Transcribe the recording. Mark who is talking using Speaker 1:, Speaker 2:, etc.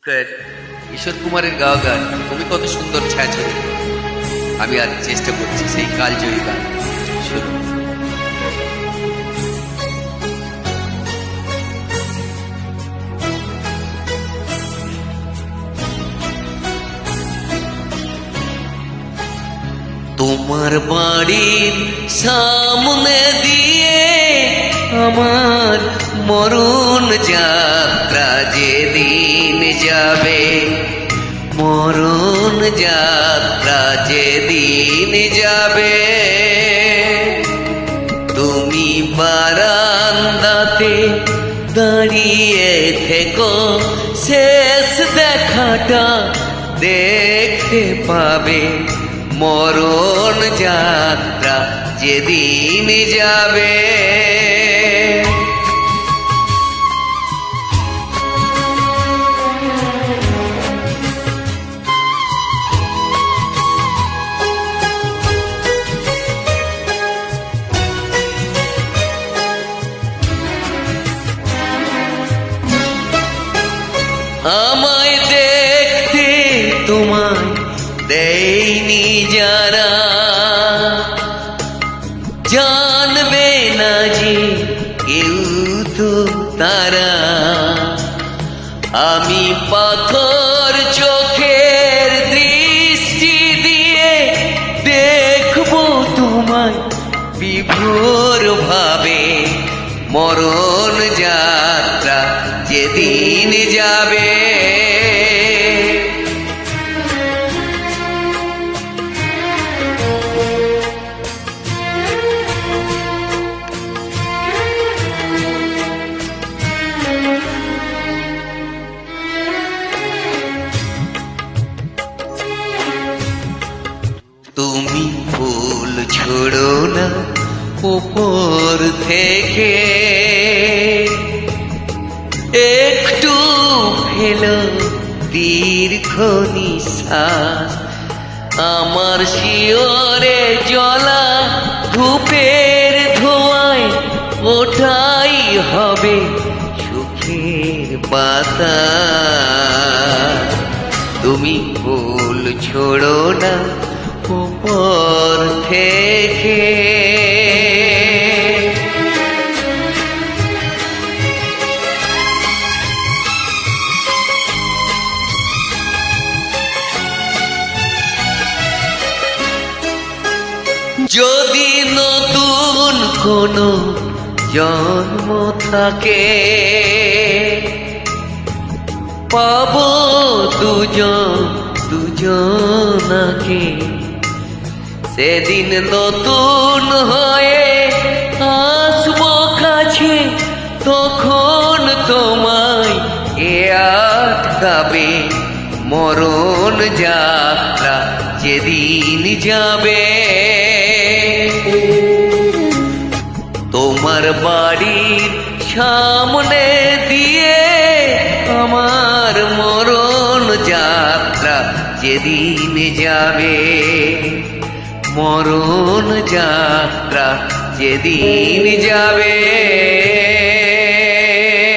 Speaker 1: নমস্কার। কিশোর কুমারের গাওয়া গান তুমি কত সুন্দর ছায়াছবি, আমি আজ চেষ্টা করছি সেই কালজয়ী গান। শুনুন। তোমার বাড়ির সামনে দিয়ে আমার মরণ যাত্রা যেদিন যাবে, মরণ যাত্রা যেদিন যাবে, তুমি বারান্দাতে দাঁড়িয়ে থেকো, শেষ দেখাটা দেখতে পাবে। মরণ যাত্রা যেদিন যাবে, আমায় দেখতে তোমায় দেয়নি যারা, জানবে না যে কেউ তো তারা। আমি পাথর চোখের দৃষ্টি দিয়ে দেখবো তোমায় বিভোর ভাবে। মরণ যাত্রা যেদিন যাবে, তুমি ফুল ছোড়ো না উপর থেকে, একটু ফেলো দীর্ঘ নিঃশ্বাস। আমার শিয়রে জ্বলা ধূপের ধোঁয়ায় ওঠাই হবে সুখের বাতাস। তুমি ফুল ছোড়ো না উপর থেকে, যদি নতুন কোনো জন্ম থাকে, পাবো দুজনাকে। সেদিন নতুন হয়ে আসবো কাছে, তখন তোমায় এ আটকাবে। মরণ যাত্রা যেদিন যাবে, তোমার বাড়ির সামনে দিয়ে আমার মরণ যাত্রা যেদিন যাবে, মরণ যাত্রা যেদিন যাবে।